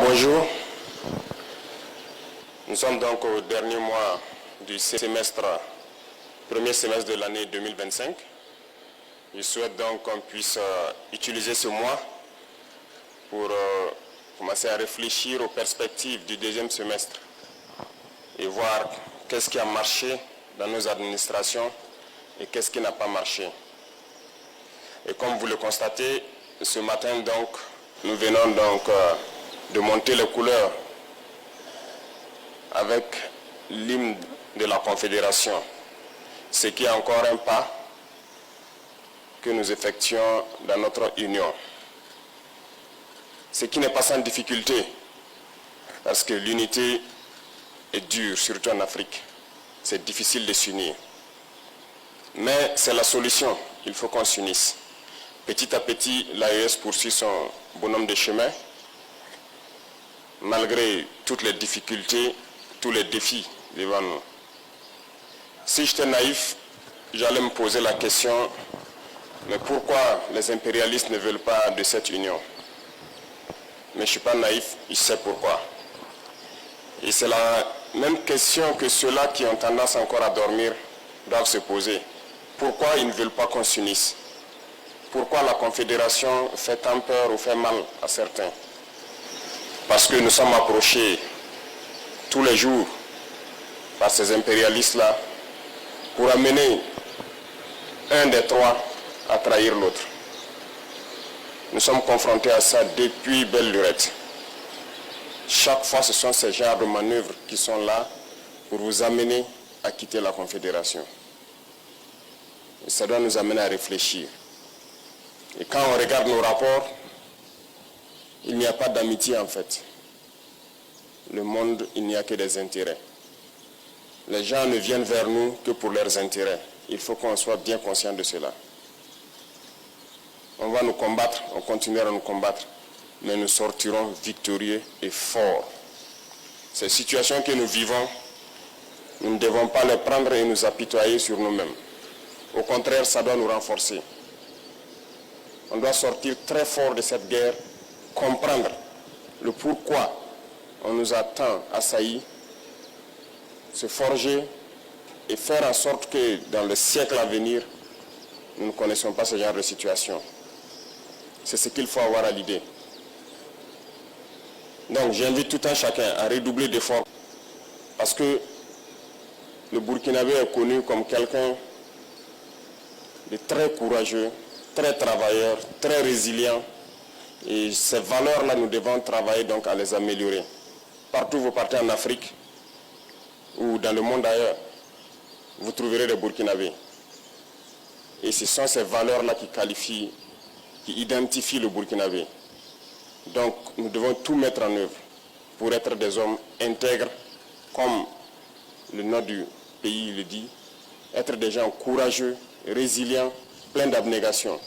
Bonjour. Nous sommes donc au dernier mois du premier semestre de l'année 2025. Je souhaite donc qu'on puisse utiliser ce mois pour commencer à réfléchir aux perspectives du deuxième semestre et voir qu'est-ce qui a marché dans nos administrations et qu'est-ce qui n'a pas marché. Et comme vous le constatez, ce matin donc, nous venons donc de monter les couleurs avec l'hymne de la Confédération, ce qui est encore un pas que nous effectuons dans notre union. Ce qui n'est pas sans difficulté, parce que l'unité est dure, surtout en Afrique. C'est difficile de s'unir. Mais c'est la solution, il faut qu'on s'unisse. Petit à petit, l'AES poursuit son bonhomme de chemin, malgré toutes les difficultés, tous les défis devant nous. Si j'étais naïf, j'allais me poser la question, mais pourquoi les impérialistes ne veulent pas de cette union? Mais je ne suis pas naïf, je sais pourquoi. Et c'est la même question que ceux-là qui ont tendance encore à dormir doivent se poser. Pourquoi ils ne veulent pas qu'on s'unisse? Pourquoi la Confédération fait tant peur ou fait mal à certains? Parce que nous sommes approchés tous les jours par ces impérialistes-là pour amener un des trois à trahir l'autre. Nous sommes confrontés à ça depuis belle lurette. Chaque fois, ce sont ces genres de manœuvres qui sont là pour vous amener à quitter la Confédération. Et ça doit nous amener à réfléchir. Et quand on regarde nos rapports, il n'y a pas d'amitié en fait. Le monde, il n'y a que des intérêts. Les gens ne viennent vers nous que pour leurs intérêts. Il faut qu'on soit bien conscient de cela. On va nous combattre, on continuera à nous combattre, mais nous sortirons victorieux et forts. Ces situations que nous vivons, nous ne devons pas les prendre et nous apitoyer sur nous-mêmes. Au contraire, ça doit nous renforcer. On doit sortir très fort de cette guerre, comprendre le pourquoi on nous a tant assaillis, se forger et faire en sorte que dans le siècle à venir, nous ne connaissons pas ce genre de situation. C'est ce qu'il faut avoir à l'idée. Donc j'invite tout un chacun à redoubler d'efforts parce que le Burkinabé est connu comme quelqu'un de très courageux, très travailleur, très résilient. Et ces valeurs-là, nous devons travailler donc à les améliorer. Partout où vous partez en Afrique ou dans le monde ailleurs, vous trouverez des Burkinabés. Et ce sont ces valeurs-là qui qualifient, qui identifient le Burkinabé. Donc nous devons tout mettre en œuvre pour être des hommes intègres, comme le nom du pays le dit, être des gens courageux, résilients, pleins d'abnégation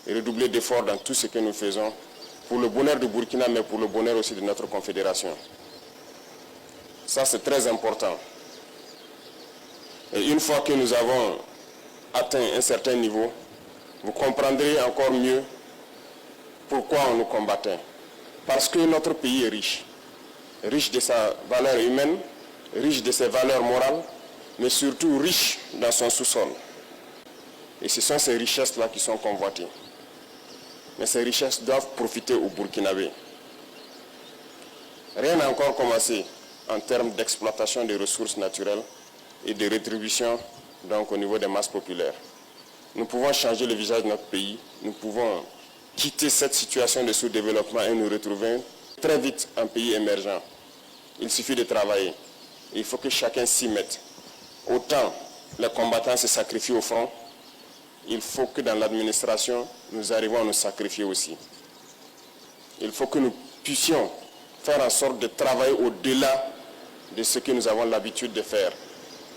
et redoubler d'efforts dans tout ce que nous faisons pour le bonheur du Burkina, mais pour le bonheur aussi de notre confédération. Ça, c'est très important. Et une fois que nous avons atteint un certain niveau, vous comprendrez encore mieux pourquoi on nous combattait. Parce que notre pays est riche. Riche de sa valeur humaine, riche de ses valeurs morales, mais surtout riche dans son sous-sol. Et ce sont ces richesses-là qui sont convoitées. Mais ces richesses doivent profiter aux Burkinabés. Rien n'a encore commencé en termes d'exploitation des ressources naturelles et de rétribution donc, au niveau des masses populaires. Nous pouvons changer le visage de notre pays, nous pouvons quitter cette situation de sous-développement et nous retrouver très vite un pays émergent. Il suffit de travailler. Il faut que chacun s'y mette. Autant les combattants se sacrifient au front, il faut que dans l'administration, nous arrivions à nous sacrifier aussi. Il faut que nous puissions faire en sorte de travailler au-delà de ce que nous avons l'habitude de faire,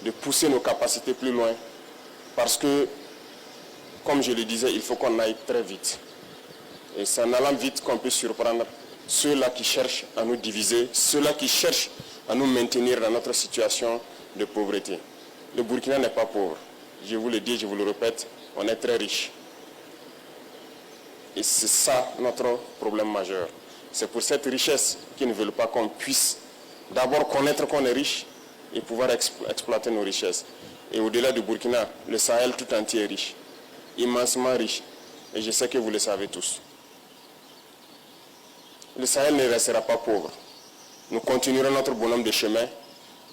de pousser nos capacités plus loin, parce que, comme je le disais, il faut qu'on aille très vite. Et c'est en allant vite qu'on peut surprendre ceux-là qui cherchent à nous diviser, ceux-là qui cherchent à nous maintenir dans notre situation de pauvreté. Le Burkina n'est pas pauvre. Je vous le dis, je vous le répète, on est très riche. Et c'est ça notre problème majeur. C'est pour cette richesse qu'ils ne veulent pas qu'on puisse d'abord connaître qu'on est riche et pouvoir exploiter nos richesses. Et au-delà du Burkina, le Sahel tout entier est riche, immensement riche. Et je sais que vous le savez tous. Le Sahel ne restera pas pauvre. Nous continuerons notre bonhomme de chemin,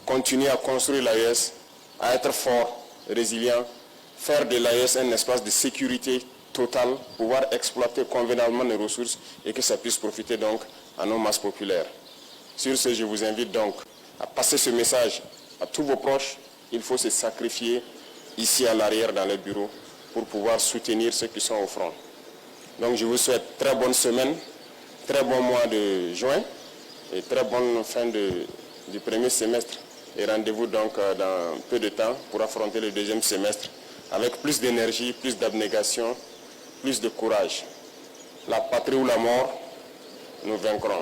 continuer à construire l'AES, à être fort, résilient, faire de l'AES un espace de sécurité totale, pouvoir exploiter convenablement les ressources et que ça puisse profiter donc à nos masses populaires. Sur ce, je vous invite donc à passer ce message à tous vos proches. Il faut se sacrifier ici à l'arrière dans les bureaux pour pouvoir soutenir ceux qui sont au front. Donc je vous souhaite très bonne semaine, très bon mois de juin et très bonne fin du premier semestre. Et rendez-vous donc dans peu de temps pour affronter le deuxième semestre avec plus d'énergie, plus d'abnégation, plus de courage. La patrie ou la mort, nous vaincrons.